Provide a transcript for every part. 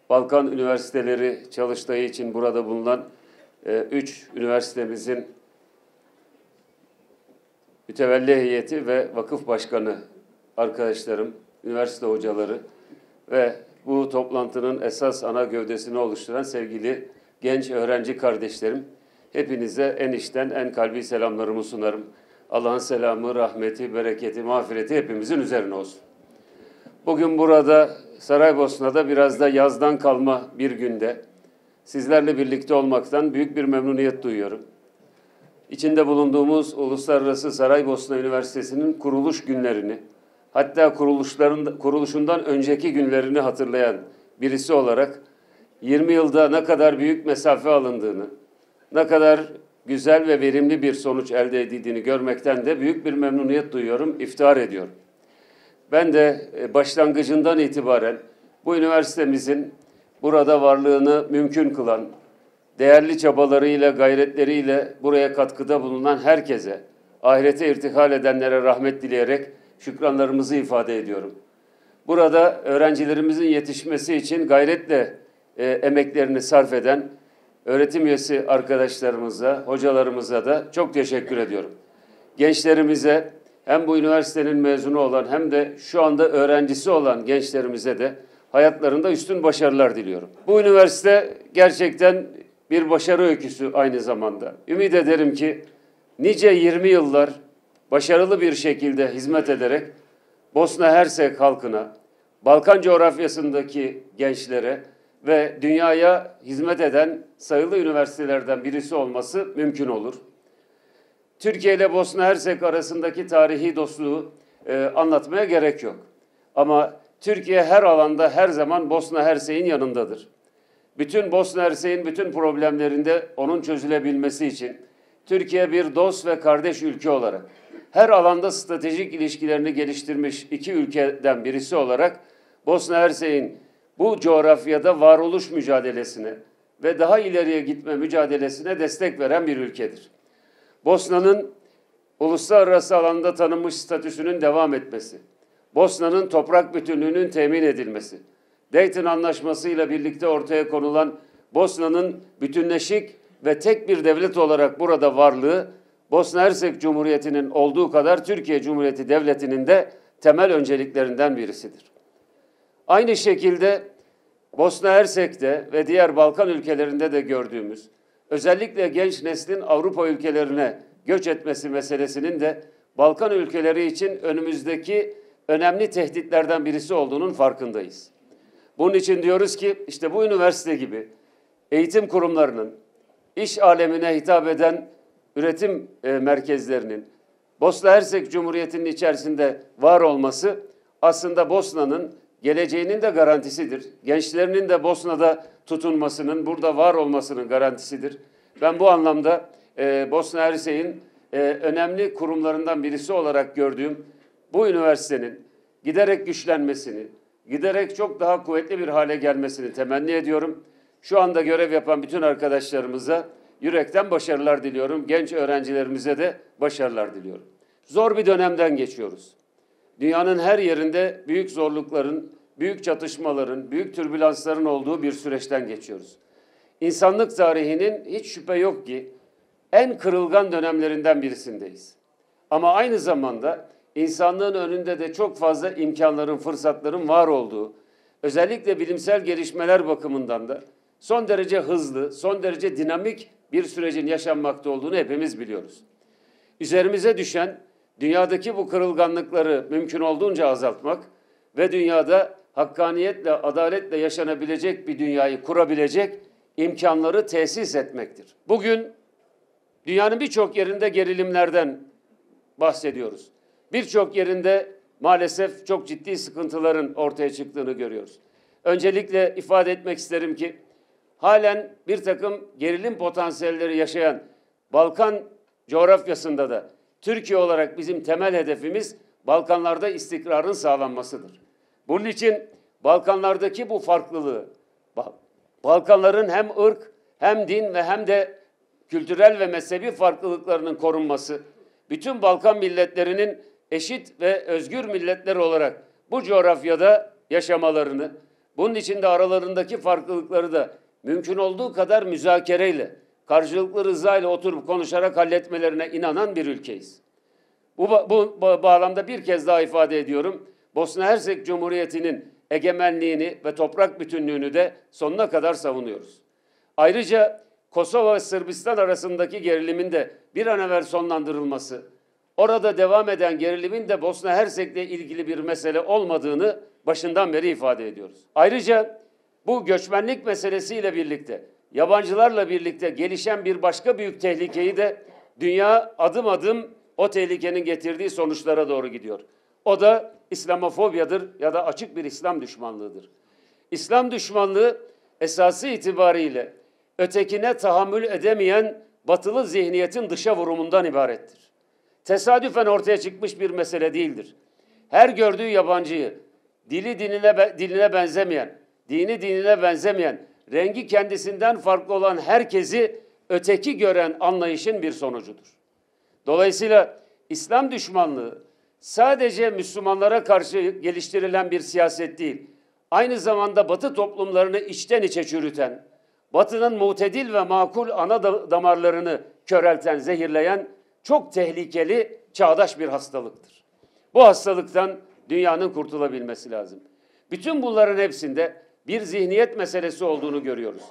Balkan Üniversiteleri çalıştayı için burada bulunan 3 üniversitemizin mütevelli heyeti ve vakıf başkanı arkadaşlarım, üniversite hocaları ve bu toplantının esas ana gövdesini oluşturan sevgili genç öğrenci kardeşlerim, hepinize en içten, en kalbi selamlarımı sunarım. Allah'ın selamı, rahmeti, bereketi, mağfireti hepimizin üzerine olsun. Bugün burada Saraybosna'da biraz da yazdan kalma bir günde sizlerle birlikte olmaktan büyük bir memnuniyet duyuyorum. İçinde bulunduğumuz Uluslararası Saraybosna Üniversitesi'nin kuruluş günlerini, hatta kuruluşundan önceki günlerini hatırlayan birisi olarak 20 yılda ne kadar büyük mesafe alındığını, ne kadar güzel ve verimli bir sonuç elde edildiğini görmekten de büyük bir memnuniyet duyuyorum, iftihar ediyorum. Ben de başlangıcından itibaren bu üniversitemizin burada varlığını mümkün kılan, değerli çabalarıyla, gayretleriyle buraya katkıda bulunan herkese, ahirete irtihal edenlere rahmet dileyerek şükranlarımızı ifade ediyorum. Burada öğrencilerimizin yetişmesi için gayretle emeklerini sarf eden öğretim üyesi arkadaşlarımıza, hocalarımıza da çok teşekkür ediyorum. Gençlerimize, hem bu üniversitenin mezunu olan hem de şu anda öğrencisi olan gençlerimize de hayatlarında üstün başarılar diliyorum. Bu üniversite gerçekten bir başarı öyküsü aynı zamanda. Ümit ederim ki nice 20 yıllar başarılı bir şekilde hizmet ederek Bosna Hersek halkına, Balkan coğrafyasındaki gençlere ve dünyaya hizmet eden sayılı üniversitelerden birisi olması mümkün olur. Türkiye ile Bosna Hersek arasındaki tarihi dostluğu anlatmaya gerek yok. Ama Türkiye her alanda her zaman Bosna Hersek'in yanındadır. Bütün Bosna Hersek'in bütün problemlerinde onun çözülebilmesi için Türkiye bir dost ve kardeş ülke olarak her alanda stratejik ilişkilerini geliştirmiş iki ülkeden birisi olarak Bosna Hersek'in bu coğrafyada varoluş mücadelesine ve daha ileriye gitme mücadelesine destek veren bir ülkedir. Bosna'nın uluslararası alanda tanınmış statüsünün devam etmesi, Bosna'nın toprak bütünlüğünün temin edilmesi, Dayton Anlaşması ile birlikte ortaya konulan Bosna'nın bütünleşik ve tek bir devlet olarak burada varlığı, Bosna Hersek Cumhuriyeti'nin olduğu kadar Türkiye Cumhuriyeti Devleti'nin de temel önceliklerinden birisidir. Aynı şekilde Bosna Hersek'te ve diğer Balkan ülkelerinde de gördüğümüz, özellikle genç neslin Avrupa ülkelerine göç etmesi meselesinin de Balkan ülkeleri için önümüzdeki önemli tehditlerden birisi olduğunun farkındayız. Bunun için diyoruz ki işte bu üniversite gibi eğitim kurumlarının, iş alemine hitap eden üretim merkezlerinin Bosna Hersek Cumhuriyeti'nin içerisinde var olması aslında Bosna'nın geleceğinin de garantisidir. Gençlerinin de Bosna'da tutunmasının, burada var olmasının garantisidir. Ben bu anlamda Bosna Hersek'in önemli kurumlarından birisi olarak gördüğüm bu üniversitenin giderek güçlenmesini, giderek çok daha kuvvetli bir hale gelmesini temenni ediyorum. Şu anda görev yapan bütün arkadaşlarımıza yürekten başarılar diliyorum. Genç öğrencilerimize de başarılar diliyorum. Zor bir dönemden geçiyoruz. Dünyanın her yerinde büyük zorlukların, büyük çatışmaların, büyük türbülansların olduğu bir süreçten geçiyoruz. İnsanlık tarihinin hiç şüphe yok ki en kırılgan dönemlerinden birisindeyiz. Ama aynı zamanda insanlığın önünde de çok fazla imkanların, fırsatların var olduğu, özellikle bilimsel gelişmeler bakımından da son derece hızlı, son derece dinamik bir sürecin yaşanmakta olduğunu hepimiz biliyoruz. Üzerimize düşen dünyadaki bu kırılganlıkları mümkün olduğunca azaltmak ve dünyada hakkaniyetle, adaletle yaşanabilecek bir dünyayı kurabilecek imkanları tesis etmektir. Bugün dünyanın birçok yerinde gerilimlerden bahsediyoruz. Birçok yerinde maalesef çok ciddi sıkıntıların ortaya çıktığını görüyoruz. Öncelikle ifade etmek isterim ki halen bir takım gerilim potansiyelleri yaşayan Balkan coğrafyasında da Türkiye olarak bizim temel hedefimiz Balkanlarda istikrarın sağlanmasıdır. Bunun için Balkanlardaki bu farklılığı, Balkanların hem ırk, hem din ve hem de kültürel ve mezhebi farklılıklarının korunması, bütün Balkan milletlerinin eşit ve özgür milletler olarak bu coğrafyada yaşamalarını, Bunun için de aralarındaki farklılıkları da mümkün olduğu kadar müzakereyle, karşılıklı rızayla oturup konuşarak halletmelerine inanan bir ülkeyiz. Bu bağlamda bir kez daha ifade ediyorum. Bosna Hersek Cumhuriyeti'nin egemenliğini ve toprak bütünlüğünü de sonuna kadar savunuyoruz. Ayrıca Kosova ve Sırbistan arasındaki gerilimin de bir an evvel sonlandırılması, orada devam eden gerilimin de Bosna Hersek'le ilgili bir mesele olmadığını başından beri ifade ediyoruz. Ayrıca bu göçmenlik meselesiyle birlikte, yabancılarla birlikte gelişen bir başka büyük tehlikeyi de dünya adım adım o tehlikenin getirdiği sonuçlara doğru gidiyor. O da İslamofobyadır ya da açık bir İslam düşmanlığıdır. İslam düşmanlığı esası itibariyle ötekine tahammül edemeyen batılı zihniyetin dışa vurumundan ibarettir. Tesadüfen ortaya çıkmış bir mesele değildir. Her gördüğü yabancıyı, diline benzemeyen, dini dinine benzemeyen, rengi kendisinden farklı olan herkesi öteki gören anlayışın bir sonucudur. Dolayısıyla İslam düşmanlığı sadece Müslümanlara karşı geliştirilen bir siyaset değil, aynı zamanda Batı toplumlarını içten içe çürüten, Batı'nın mutedil ve makul ana damarlarını körelten, zehirleyen çok tehlikeli, çağdaş bir hastalıktır. Bu hastalıktan dünyanın kurtulabilmesi lazım. Bütün bunların hepsinde bir zihniyet meselesi olduğunu görüyoruz.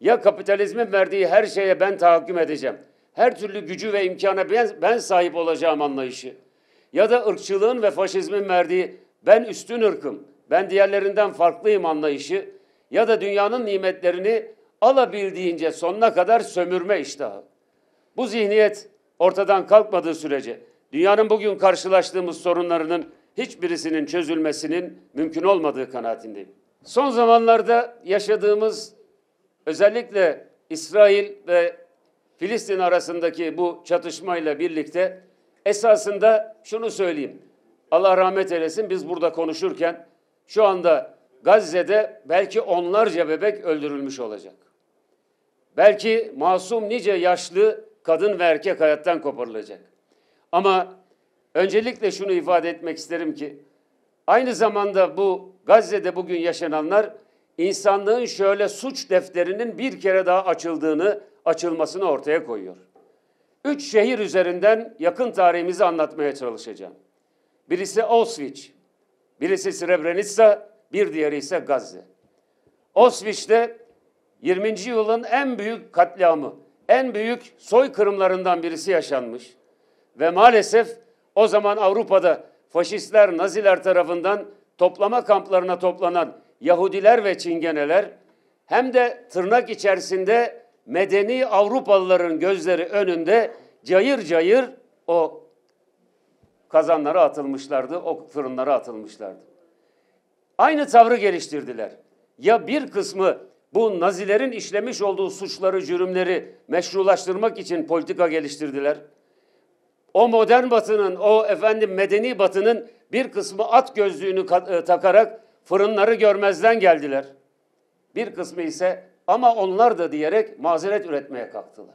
Ya kapitalizmin verdiği her şeye ben tahakküm edeceğim, her türlü gücü ve imkana ben sahip olacağım anlayışı, ya da ırkçılığın ve faşizmin verdiği ben üstün ırkım, ben diğerlerinden farklıyım anlayışı, ya da dünyanın nimetlerini alabildiğince sonuna kadar sömürme iştahı. Bu zihniyet ortadan kalkmadığı sürece dünyanın bugün karşılaştığımız sorunlarının hiçbirisinin çözülmesinin mümkün olmadığı kanaatindeyim. Son zamanlarda yaşadığımız özellikle İsrail ve Filistin arasındaki bu çatışmayla birlikte esasında şunu söyleyeyim. Allah rahmet eylesin, biz burada konuşurken şu anda Gazze'de belki onlarca bebek öldürülmüş olacak. Belki masum nice yaşlı kadın ve erkek hayattan koparılacak. Ama öncelikle şunu ifade etmek isterim ki aynı zamanda bu Gazze'de bugün yaşananlar insanlığın şöyle suç defterinin bir kere daha açılmasını ortaya koyuyor. 3 şehir üzerinden yakın tarihimizi anlatmaya çalışacağım. Birisi Auschwitz, birisi Srebrenica, bir diğeri ise Gazze. Auschwitz'te 20. yılın en büyük katliamı, en büyük soykırımlarından birisi yaşanmış. Ve maalesef o zaman Avrupa'da faşistler, Naziler tarafından toplama kamplarına toplanan Yahudiler ve Çingeneler hem de tırnak içerisinde medeni Avrupalıların gözleri önünde cayır cayır o kazanlara atılmışlardı, o fırınlara atılmışlardı. Aynı tavrı geliştirdiler. Ya bir kısmı bu Nazilerin işlemiş olduğu suçları, cürümleri meşrulaştırmak için politika geliştirdiler. O modern batının, medeni batının bir kısmı at gözlüğünü takarak fırınları görmezden geldiler. Bir kısmı ise ama onlar da diyerek mazeret üretmeye kalktılar.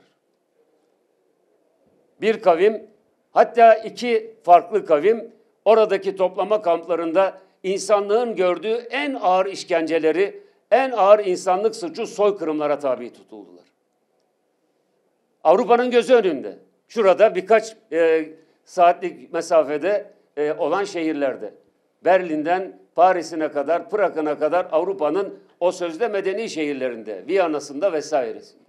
Bir kavim, hatta 2 farklı kavim oradaki toplama kamplarında insanlığın gördüğü en ağır işkenceleri, en ağır insanlık suçu soykırımlara tabi tutuldular. Avrupa'nın gözü önünde. Şurada birkaç saatlik mesafede olan şehirlerde. Berlin'den Paris'ine kadar, Prag'ına kadar Avrupa'nın o sözde medeni şehirlerinde, Viyana'sında vesairesinde.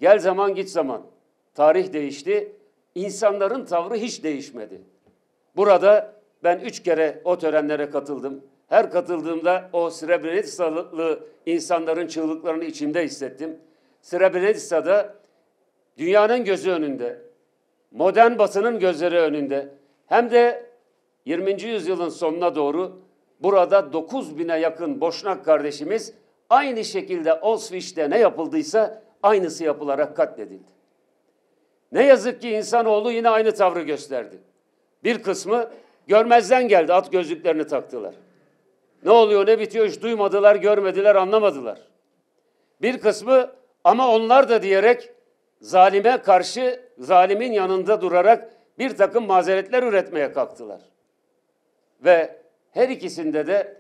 Gel zaman git zaman. Tarih değişti. İnsanların tavrı hiç değişmedi. Burada ben 3 kere o törenlere katıldım. Her katıldığımda o Srebrenica'lı insanların çığlıklarını içimde hissettim. Srebrenica'da dünyanın gözü önünde, modern batının gözleri önünde, hem de 20. yüzyılın sonuna doğru burada 9.000'e yakın Boşnak kardeşimiz aynı şekilde Auschwitz'te ne yapıldıysa aynısı yapılarak katledildi. Ne yazık ki insanoğlu yine aynı tavrı gösterdi. Bir kısmı görmezden geldi, at gözlüklerini taktılar. Ne oluyor, ne bitiyor hiç duymadılar, görmediler, anlamadılar. Bir kısmı ama onlar da diyerek zalime karşı, zalimin yanında durarak bir takım mazeretler üretmeye kalktılar. Ve her ikisinde de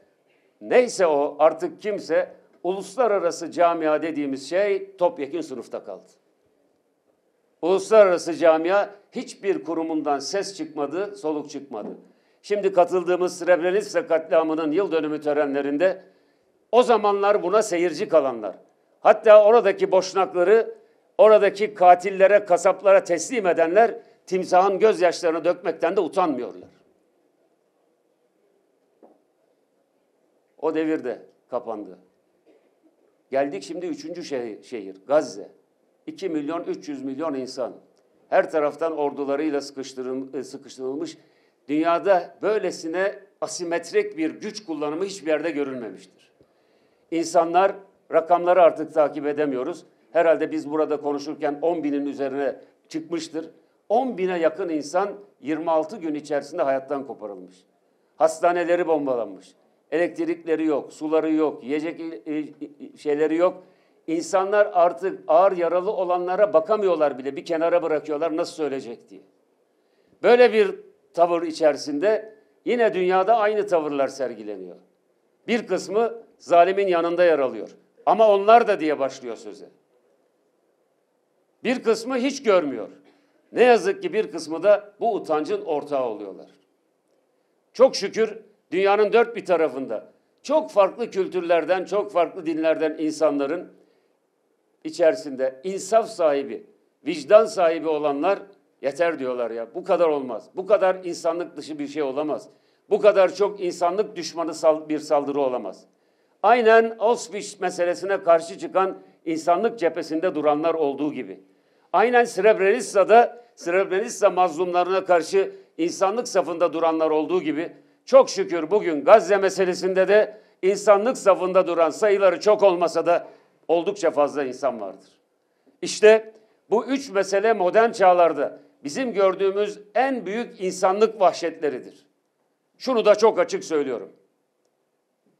neyse o artık kimse, uluslararası camia dediğimiz şey topyekün sınıfta kaldı. Uluslararası camia hiçbir kurumundan ses çıkmadı, soluk çıkmadı. Şimdi katıldığımız Srebrenica katliamının yıl dönümü törenlerinde o zamanlar buna seyirci kalanlar, hatta oradaki boşnakları, oradaki katillere, kasaplara teslim edenler timsahın gözyaşlarını dökmekten de utanmıyorlar. O devirde kapandı. Geldik şimdi 3. şehir Gazze. 2 milyon 300 milyon insan. Her taraftan ordularıyla sıkıştırılmış. Dünyada böylesine asimetrik bir güç kullanımı hiçbir yerde görülmemiştir. İnsanlar, rakamları artık takip edemiyoruz. Herhalde biz burada konuşurken 10 binin üzerine çıkmıştır. 10 bine yakın insan 26 gün içerisinde hayattan koparılmış. Hastaneleri bombalanmış. Elektrikleri yok, suları yok, yiyecek şeyleri yok. İnsanlar artık ağır yaralı olanlara bakamıyorlar bile. Bir kenara bırakıyorlar, nasıl söyleyecek diye. Böyle bir tavır içerisinde yine dünyada aynı tavırlar sergileniyor. Bir kısmı zalimin yanında yer alıyor. Ama onlar da diye başlıyor söze. Bir kısmı hiç görmüyor. Ne yazık ki bir kısmı da bu utancın ortağı oluyorlar. Çok şükür dünyanın dört bir tarafında çok farklı kültürlerden, çok farklı dinlerden insanların içerisinde insaf sahibi, vicdan sahibi olanlar yeter diyorlar ya. Bu kadar olmaz. Bu kadar insanlık dışı bir şey olamaz. Bu kadar çok insanlık düşmanı bir saldırı olamaz. Aynen Auschwitz meselesine karşı çıkan insanlık cephesinde duranlar olduğu gibi. Aynen Srebrenica mazlumlarına karşı insanlık safında duranlar olduğu gibi çok şükür bugün Gazze meselesinde de insanlık safında duran, sayıları çok olmasa da oldukça fazla insan vardır. İşte bu üç mesele modern çağlarda bizim gördüğümüz en büyük insanlık vahşetleridir. Şunu da çok açık söylüyorum.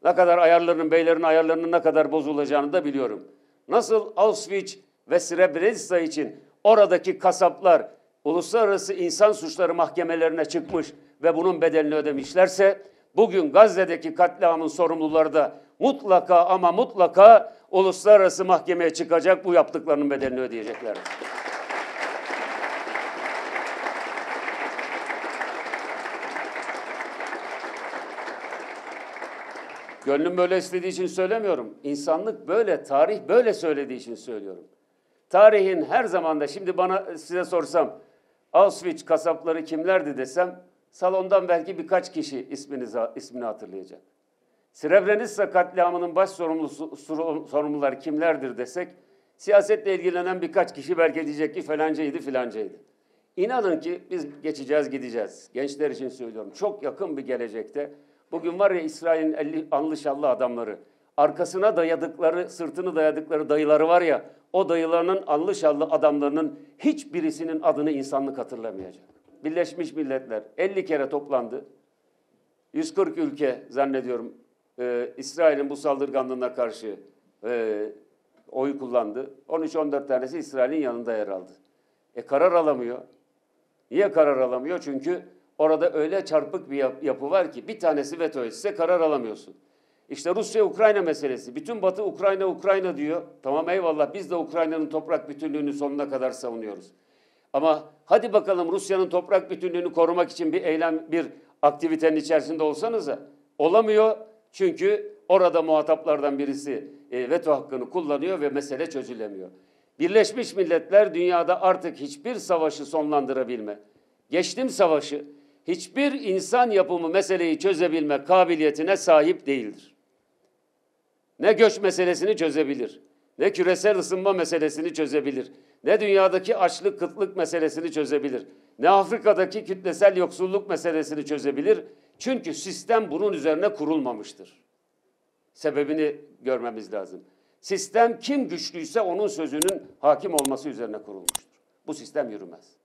Ne kadar beylerin ayarlarının ne kadar bozulacağını da biliyorum. Nasıl Auschwitz ve Srebrenica için oradaki kasaplar uluslararası insan suçları mahkemelerine çıkmış ve bunun bedelini ödemişlerse, bugün Gazze'deki katliamın sorumluları da mutlaka ama mutlaka uluslararası mahkemeye çıkacak, bu yaptıklarının bedelini ödeyecekler. Gönlüm böyle istediği için söylemiyorum. İnsanlık böyle, tarih böyle söylediği için söylüyorum. Tarihin her zamanda, şimdi size sorsam Auschwitz kasapları kimlerdi desem, salondan belki birkaç kişi ismini hatırlayacak. Srebrenica katliamının baş sorumluları kimlerdir desek, siyasetle ilgilenen birkaç kişi belki diyecek ki falancaydı filancaydı. İnanın ki biz geçeceğiz, gideceğiz. Gençler için söylüyorum. Çok yakın bir gelecekte, bugün var ya İsrail'in 50 anlı şallı adamları, arkasına dayadıkları, sırtını dayadıkları dayıları var ya, o dayılarının anlı şallı adamlarının hiçbirisinin adını insanlık hatırlamayacak. Birleşmiş Milletler 50 kere toplandı. 140 ülke zannediyorum İsrail'in bu saldırganlığına karşı oy kullandı. 13-14 tanesi İsrail'in yanında yer aldı. Karar alamıyor. Niye karar alamıyor? Çünkü orada öyle çarpık bir yapı var ki bir tanesi veto etse karar alamıyorsun. İşte Rusya-Ukrayna meselesi. Bütün Batı Ukrayna diyor. Tamam eyvallah, biz de Ukrayna'nın toprak bütünlüğünü sonuna kadar savunuyoruz. Ama hadi bakalım Rusya'nın toprak bütünlüğünü korumak için bir aktivitenin içerisinde olsanıza. Olamıyor çünkü orada muhataplardan birisi veto hakkını kullanıyor ve mesele çözülemiyor. Birleşmiş Milletler dünyada artık hiçbir savaşı sonlandırabilme, geçtim savaşı, hiçbir insan yapımı meseleyi çözebilme kabiliyetine sahip değildir. Ne göç meselesini çözebilir, ne küresel ısınma meselesini çözebilir, ne dünyadaki açlık, kıtlık meselesini çözebilir, ne Afrika'daki kütlesel yoksulluk meselesini çözebilir. Çünkü sistem bunun üzerine kurulmamıştır. Sebebini görmemiz lazım. Sistem kim güçlüyse onun sözünün hakim olması üzerine kurulmuştur. Bu sistem yürümez.